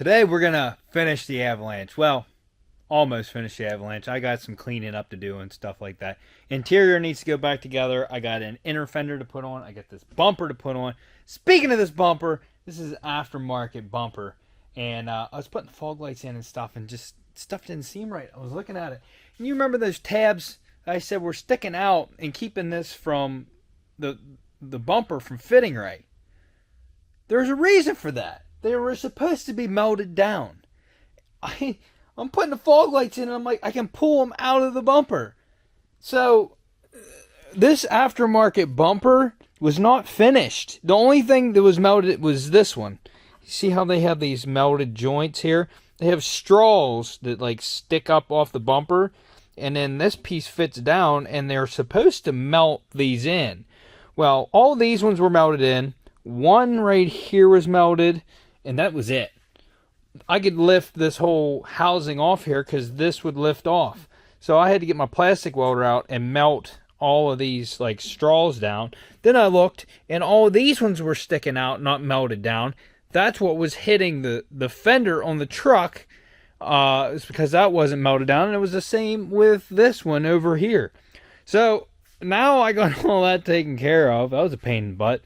Today we're gonna finish the Avalanche. Well, almost finish the Avalanche. I got some cleaning up to do and stuff like that. Interior needs to go back together. I got an inner fender to put on. I got this bumper to put on. Speaking of this bumper, this is an aftermarket bumper. And I was putting fog lights in and stuff, and just stuff didn't seem right. I was looking at it. And you remember those tabs I said were sticking out and keeping this from the bumper from fitting right? There's a reason for that. They were supposed to be melted down. I'm putting the fog lights in, and I'm like, I can pull them out of the bumper. So this aftermarket bumper was not finished. The only thing that was melted was this one. You see how they have these melted joints here? They have straws that like stick up off the bumper, and then this piece fits down, and they're supposed to melt these in. Well, all these ones were melted in. One right here was melted, and that was it. I could lift this whole housing off here because this would lift off. So I had to get my plastic welder out and melt all of these like straws down. Then I looked, and all of these ones were sticking out, not melted down. That's what was hitting the fender on the truck. It's because that wasn't melted down, and it was the same with this one over here. So now I got all that taken care of. That was a pain in the butt.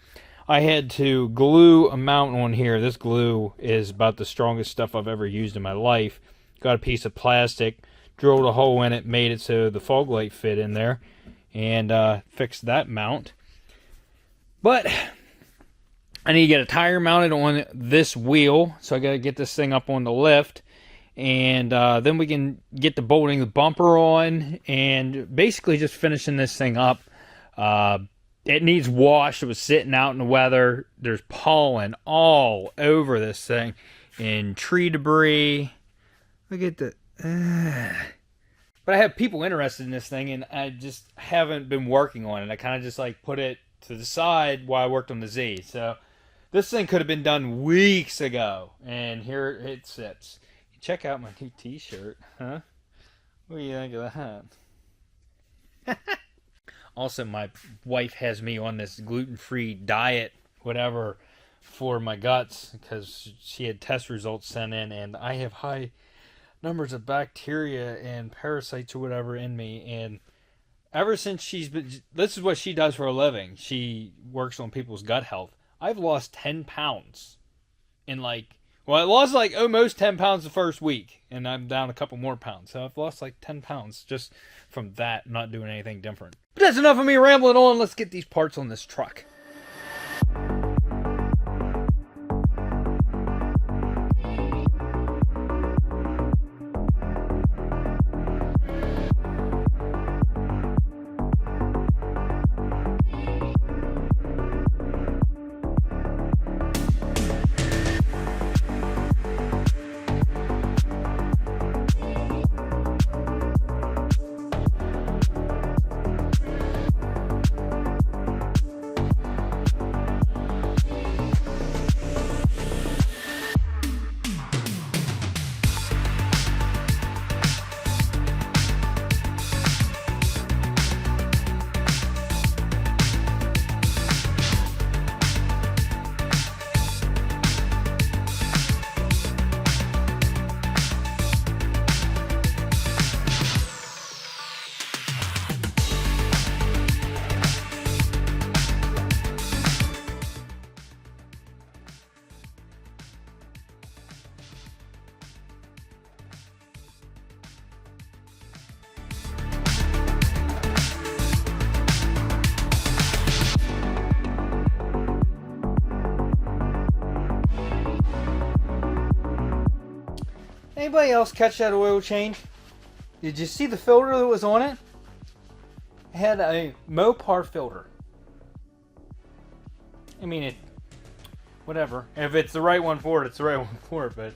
I had to glue a mount on here. This glue is about the strongest stuff I've ever used in my life. Got a piece of plastic, drilled a hole in it, made it so the fog light fit in there, and fixed that mount. But I need to get a tire mounted on this wheel, so I got to get this thing up on the lift, and then we can get the bolting the bumper on, and basically just finishing this thing up. It needs washed. It was sitting out in the weather. There's pollen all over this thing, and tree debris. Look at the. But I have people interested in this thing, and I just haven't been working on it. I kind of just like put it to the side while I worked on the Z. So this thing could have been done weeks ago, and here it sits. Check out my new T-shirt, huh? What do you think of that? Also, my wife has me on this gluten-free diet, whatever, for my guts because she had test results sent in, and I have high numbers of bacteria and parasites or whatever in me. And ever since she's been, this is what she does for a living. She works on people's gut health. I've lost 10 pounds in I lost like almost 10 pounds the first week, and I'm down a couple more pounds. So I've lost like 10 pounds just from that, not doing anything different. But that's enough of me rambling on. Let's get these parts on this truck. Anybody else catch that oil change? Did you see the filter that was on it? It had a Mopar filter. I mean, whatever. If it's the right one for it, it's the right one for it, but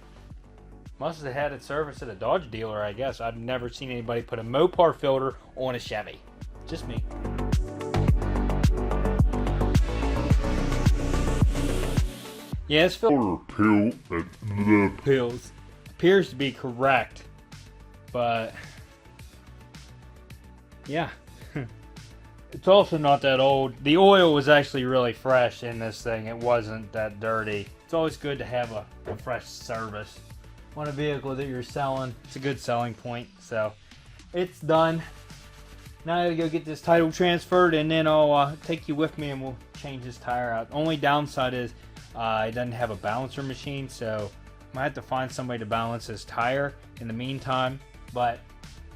must have had it serviced at a Dodge dealer, I guess. I've never seen anybody put a Mopar filter on a Chevy. Just me. Yeah, this filter pills appears to be correct, but yeah. It's also not that old. The oil was actually really fresh in this thing. It wasn't that dirty. It's always good to have a fresh service. on a vehicle that you're selling. It's a good selling point. So it's done. Now I gotta go get this title transferred, and then I'll take you with me and we'll change this tire out. Only downside is it doesn't have a balancer machine, so I might have to find somebody to balance this tire in the meantime. But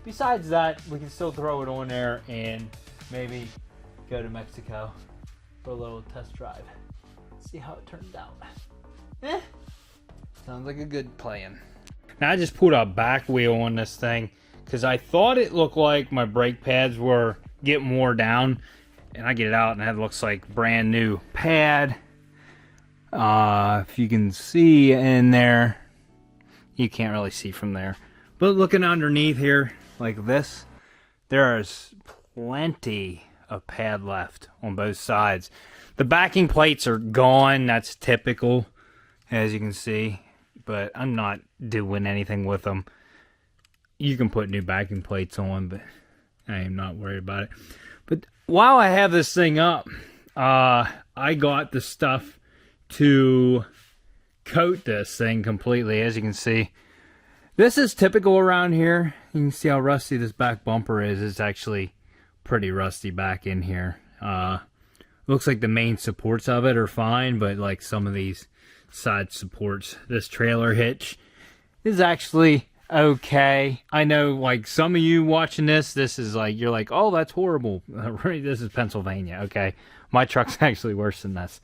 besides that, we can still throw it on there and maybe go to Mexico for a little test drive. See how it turns out. Sounds like a good plan. Now I just put a back wheel on this thing because I thought it looked like my brake pads were getting wore down, and I get it out and that looks like brand new pad. If you can see in there, you can't really see from there, but looking underneath here like this, there's plenty of pad left on both sides. The backing plates are gone. That's typical, as you can see, but I'm not doing anything with them. You can put new backing plates on, but I am not worried about it. But while I have this thing up, I got the stuff to coat this thing completely. As you can see, this is typical around here. You can see how rusty this back bumper is. It's actually pretty rusty back in here. Looks like the main supports of it are fine, but like some of these side supports, this trailer hitch is actually okay. I know, like, some of you watching this is like, you're like, oh, that's horrible. This is Pennsylvania. Okay, my truck's actually worse than this.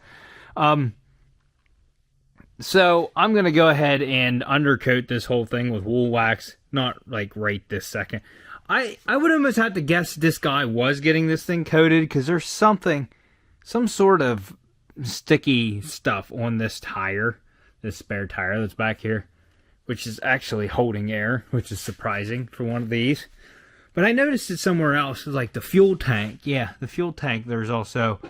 So I'm gonna go ahead and undercoat this whole thing with wool wax. Not like right this second. I would almost have to guess this guy was getting this thing coated, because there's some sort of sticky stuff on this tire, this spare tire that's back here, which is actually holding air, which is surprising for one of these. But I noticed it somewhere else. It's like the fuel tank. Yeah, the fuel tank, there's also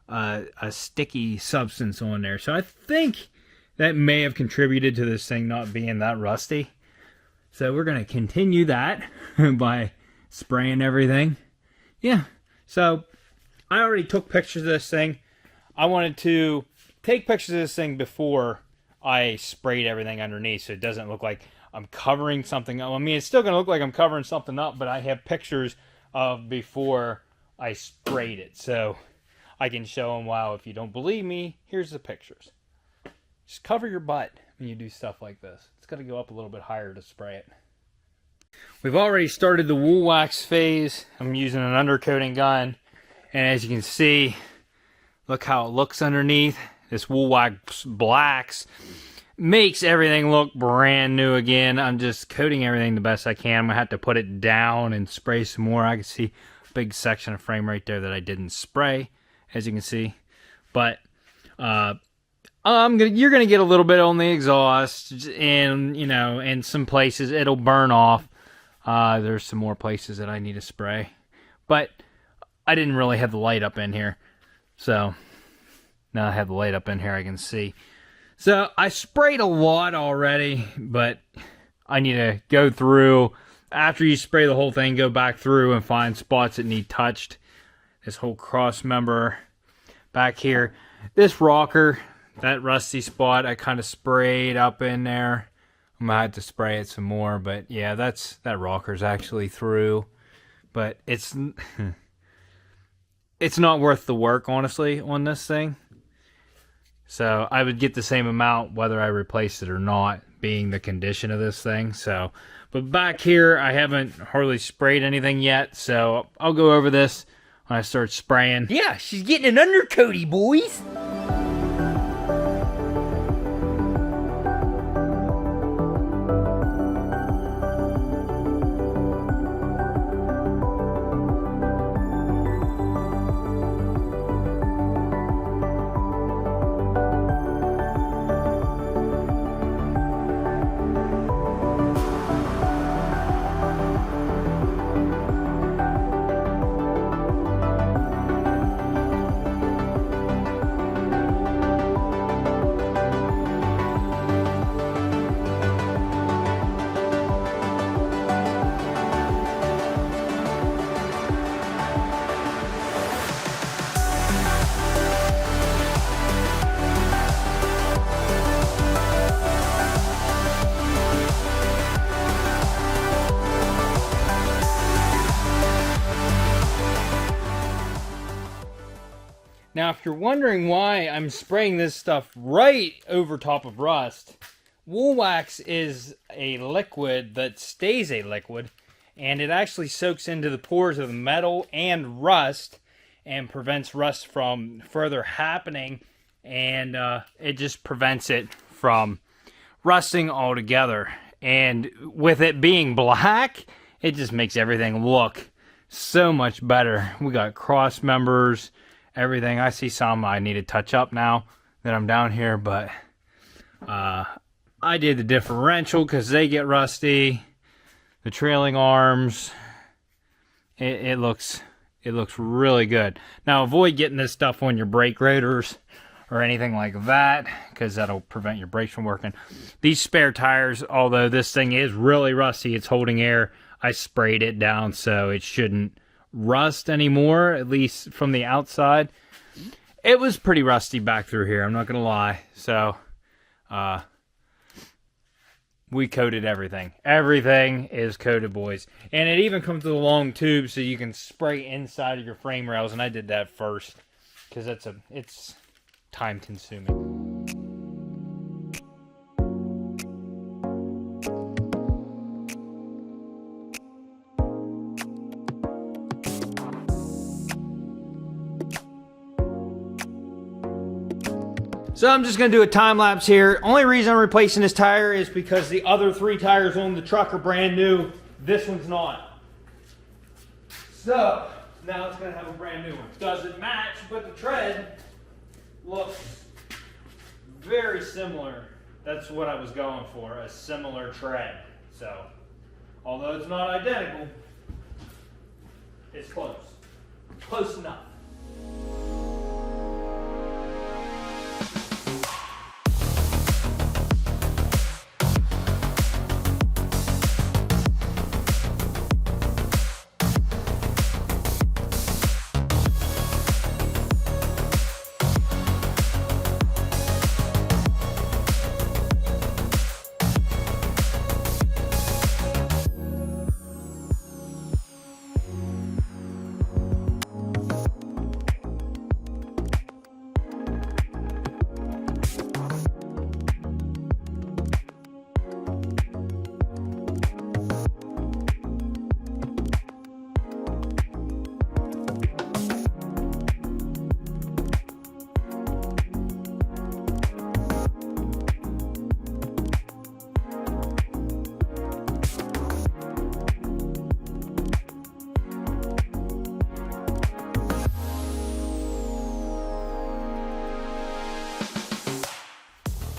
a sticky substance on there. So I think that may have contributed to this thing not being that rusty. So we're going to continue that by spraying everything. Yeah, so I already took pictures of this thing. I wanted to take pictures of this thing before I sprayed everything underneath, so it doesn't look like I'm covering something up. I mean, it's still going to look like I'm covering something up, but I have pictures of before I sprayed it, so I can show them, wow, if you don't believe me, here's the pictures. Just cover your butt when you do stuff like this. It's got to go up a little bit higher to spray it. We've already started the wool wax phase. I'm using an undercoating gun, and as you can see, look how it looks underneath. This wool wax blacks makes everything look brand new again. I'm just coating everything the best I can. I'm going to have to put it down and spray some more. I can see a big section of frame right there that I didn't spray, as you can see. But you're gonna get a little bit on the exhaust, and in some places it'll burn off. There's some more places that I need to spray, but I didn't really have the light up in here, so now I have the light up in here. I can see. So I sprayed a lot already, but I need to go through. After you spray the whole thing, go back through and find spots that need touched. This whole cross member back here, this rocker, that rusty spot, I kind of sprayed up in there. I'm gonna have to spray it some more, but yeah, that rocker's actually through. But it's not worth the work, honestly, on this thing. So I would get the same amount whether I replaced it or not, being the condition of this thing. So, but back here, I haven't hardly sprayed anything yet, so I'll go over this when I start spraying. Yeah, she's getting an undercoaty, boys. Now, if you're wondering why I'm spraying this stuff right over top of rust, wool wax is a liquid that stays a liquid, and it actually soaks into the pores of the metal and rust and prevents rust from further happening, and it just prevents it from rusting altogether. And with it being black, it just makes everything look so much better. We got cross members, everything. I see some I need to touch up now that I'm down here, but I did the differential because they get rusty. The trailing arms, it looks really good. Now avoid getting this stuff on your brake rotors or anything like that, because that'll prevent your brakes from working. These spare tires, although this thing is really rusty, it's holding air, I sprayed it down so it shouldn't rust anymore, at least from the outside. It was pretty rusty back through here, I'm not gonna lie. So we coated everything. Everything is coated, boys. And it even comes with a long tube so you can spray inside of your frame rails, and I did that first because it's time consuming. So I'm just going to do a time lapse here. Only reason I'm replacing this tire is because the other 3 tires on the truck are brand new. This one's not. So now it's going to have a brand new one. Doesn't match, but the tread looks very similar. That's what I was going for, a similar tread. So although it's not identical, it's close. Close enough.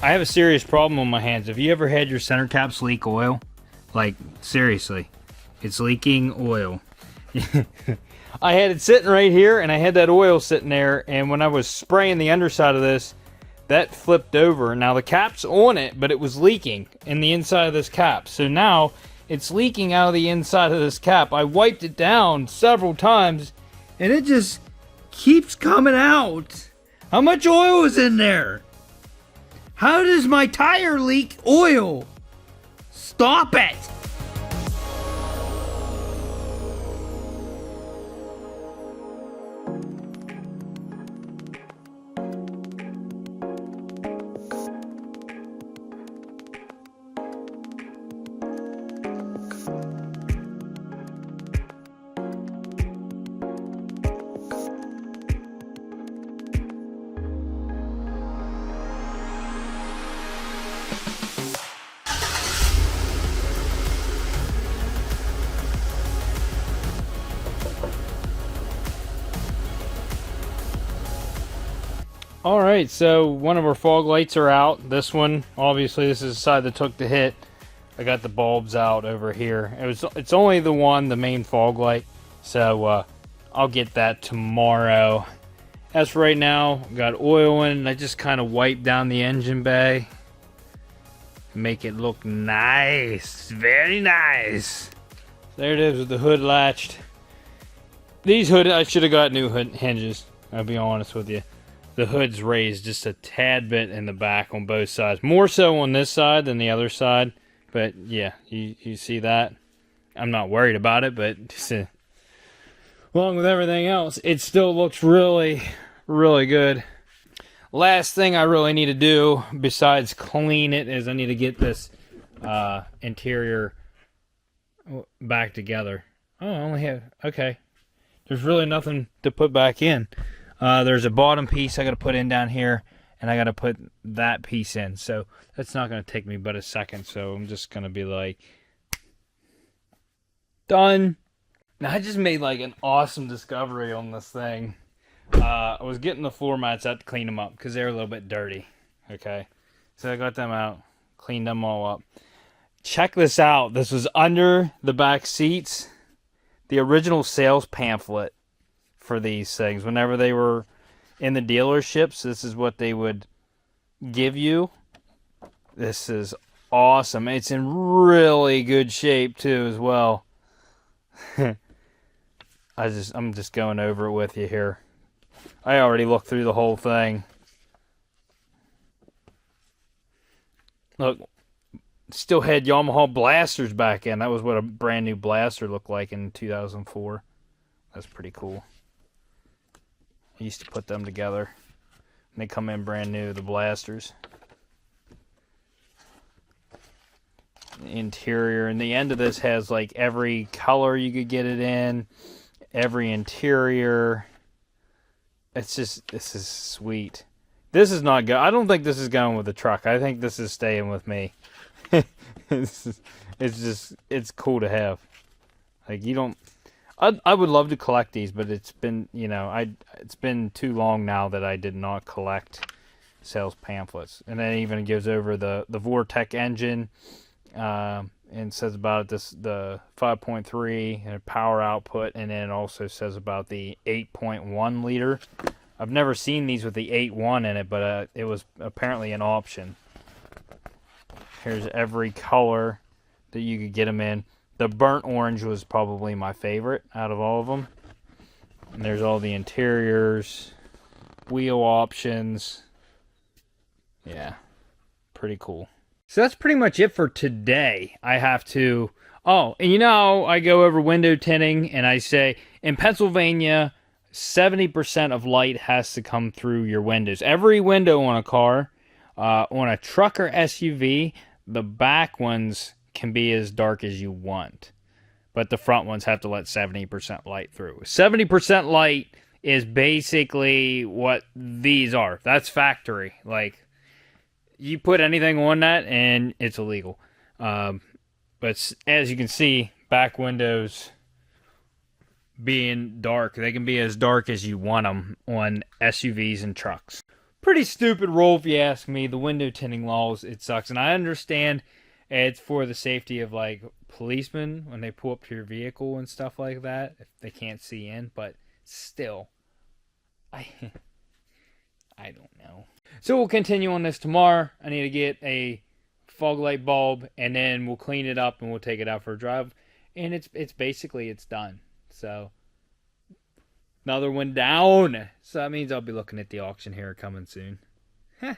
I have a serious problem on my hands. Have you ever had your center caps leak oil? Like, seriously. It's leaking oil. I had it sitting right here, and I had that oil sitting there, and when I was spraying the underside of this, that flipped over. Now, the cap's on it, but it was leaking in the inside of this cap. So now, it's leaking out of the inside of this cap. I wiped it down several times, and it just keeps coming out. How much oil is in there? How does my tire leak oil? Stop it! Alright, so one of our fog lights are out. This one, obviously, this is the side that took the hit. I got the bulbs out over here. It's only the one, the main fog light. So I'll get that tomorrow. As for right now, got oil in. I just kind of wiped down the engine bay. Make it look nice. Very nice. There it is with the hood latched. These hood, I should have got new hood hinges. I'll be honest with you. The hood's raised just a tad bit in the back on both sides. More so on this side than the other side. But yeah, you see that? I'm not worried about it, but just, along with everything else, it still looks really, really good. Last thing I really need to do besides clean it is I need to get this interior back together. Oh, I only have, okay. There's really nothing to put back in. There's a bottom piece I got to put in down here, and I got to put that piece in. So that's not going to take me but a second. So I'm just going to be like, done. Now I just made like an awesome discovery on this thing. I was getting the floor mats out to clean them up because they're a little bit dirty. Okay, so I got them out, cleaned them all up. Check this out. This was under the back seats. The original sales pamphlet for these things. Whenever they were in the dealerships, this is what they would give you. This is awesome. It's in really good shape too as well. I'm just going over it with you here. I already looked through the whole thing. Look, still had Yamaha blasters back in. That was what a brand new blaster looked like in 2004. That's pretty cool. I used to put them together. And they come in brand new, the blasters. The interior, and the end of this has like every color you could get it in, every interior. It's just, this is sweet. This is not good. I don't think this is going with the truck. I think this is staying with me. It's cool to have. Like, you don't, I would love to collect these, but it's been, you know, it's been too long now that I did not collect sales pamphlets. And then it even gives over the Vortec engine, and says about the 5.3 and power output, and then it also says about the 8.1 liter. I've never seen these with the 8.1 in it, but it was apparently an option. Here's every color that you could get them in. The burnt orange was probably my favorite out of all of them. And there's all the interiors, wheel options. Yeah, pretty cool. So that's pretty much it for today. I have to... Oh, and you know, I go over window tinting and I say, in Pennsylvania, 70% of light has to come through your windows. Every window on a car, on a truck or SUV, the back ones can be as dark as you want. But the front ones have to let 70% light through. 70% light is basically what these are. That's factory. Like, you put anything on that and it's illegal. But as you can see, back windows being dark, they can be as dark as you want them on SUVs and trucks. Pretty stupid rule if you ask me. The window tinting laws, it sucks. And I understand it's for the safety of like policemen when they pull up to your vehicle and stuff like that, if they can't see in, but still, I don't know. So we'll continue on this tomorrow. I need to get a fog light bulb, and then we'll clean it up and we'll take it out for a drive. And it's basically, it's done. So another one down. So that means I'll be looking at the auction here coming soon. Heh.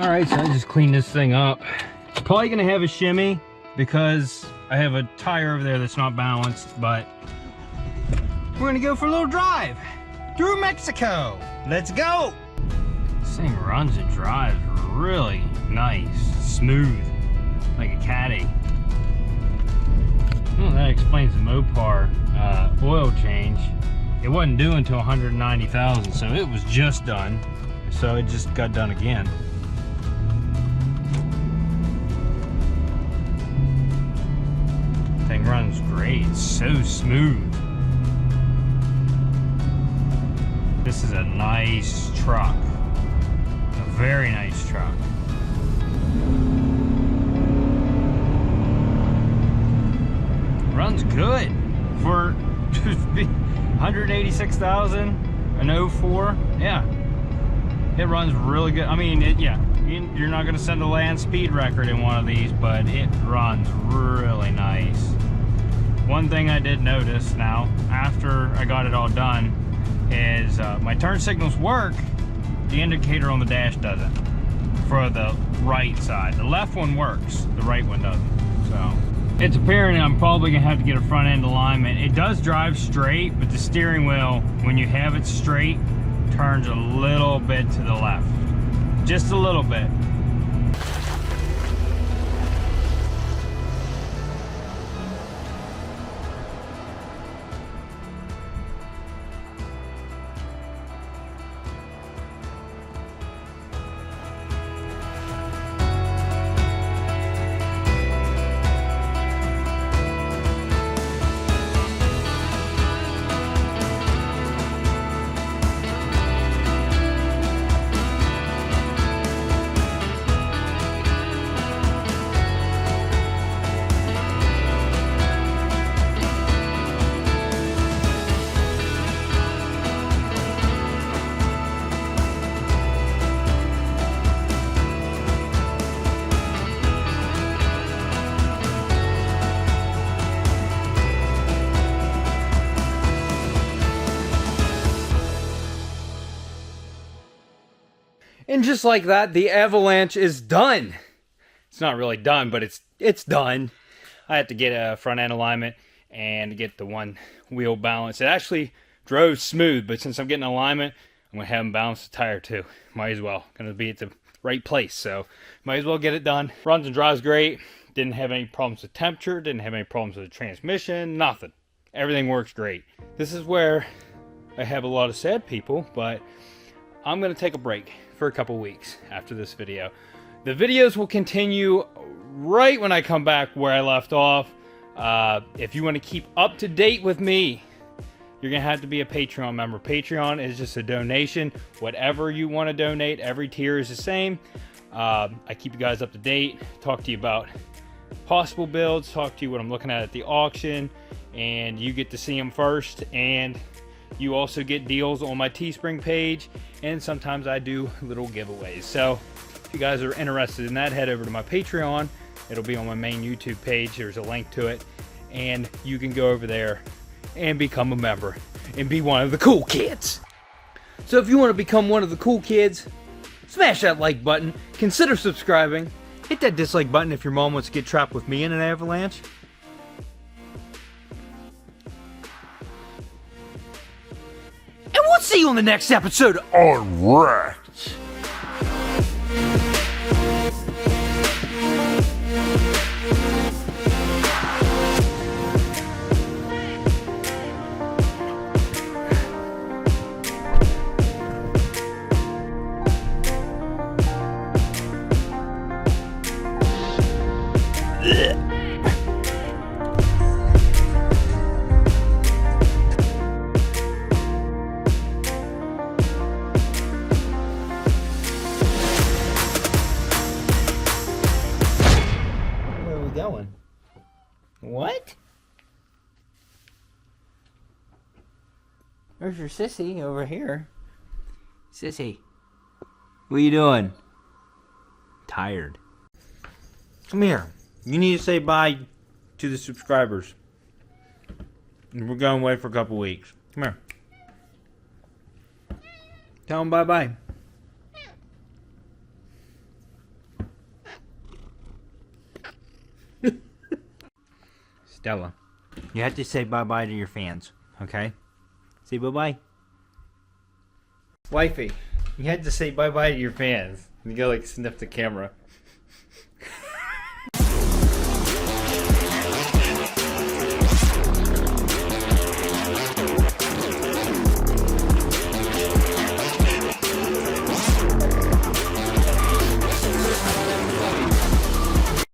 Alright, so I just cleaned this thing up. It's probably going to have a shimmy because I have a tire over there that's not balanced, but we're going to go for a little drive through Mexico. Let's go! This thing runs and drives really nice, smooth, like a caddy. Well, that explains the Mopar oil change. It wasn't due until 190,000, so it was just done. So it just got done again. Thing runs great, it's so smooth. This is a nice truck, a very nice truck. Runs good for 186,000, an 04. Yeah, it runs really good. I mean, you're not going to send a land speed record in one of these, but it runs really nice. One thing I did notice now, after I got it all done, is my turn signals work, the indicator on the dash doesn't, for the right side. The left one works, the right one doesn't. So it's apparent I'm probably gonna have to get a front end alignment. It does drive straight, but the steering wheel, when you have it straight, turns a little bit to the left. Just a little bit. And just like that, the Avalanche is done. It's not really done, but it's done. I had to get a front end alignment and get the one wheel balance. It actually drove smooth, but since I'm getting alignment, I'm gonna have them balance the tire too. Might as well. Gonna be at the right place, so might as well get it done. Runs and drives great. Didn't have any problems with temperature. Didn't have any problems with the transmission. Nothing. Everything works great. This is where I have a lot of sad people, but I'm gonna take a break for a couple weeks after this video. The videos will continue right when I come back where I left off. If you want to keep up to date with me, you're gonna have to be a Patreon member. Patreon is just a donation. Whatever you want to donate, every tier is the same. I keep you guys up to date, talk to you about possible builds, talk to you what I'm looking at the auction, and you get to see them first. And you also get deals on my Teespring page, and sometimes I do little giveaways. So if you guys are interested in that, head over to my Patreon. It'll be on my main YouTube page. There's a link to it, and you can go over there and become a member and be one of the cool kids. So if you want to become one of the cool kids, smash that like button, consider subscribing, hit that dislike button if your mom wants to get trapped with me in an avalanche. And we'll see you on the next episode. Alright. Going. What? There's your sissy over here. Sissy, what are you doing? Tired. Come here. You need to say bye to the subscribers. We're going away for a couple weeks. Come here. Tell them bye-bye. Stella, you have to say bye-bye to your fans, okay? Say bye-bye. Wifey, you had to say bye-bye to your fans. You gotta like sniff the camera.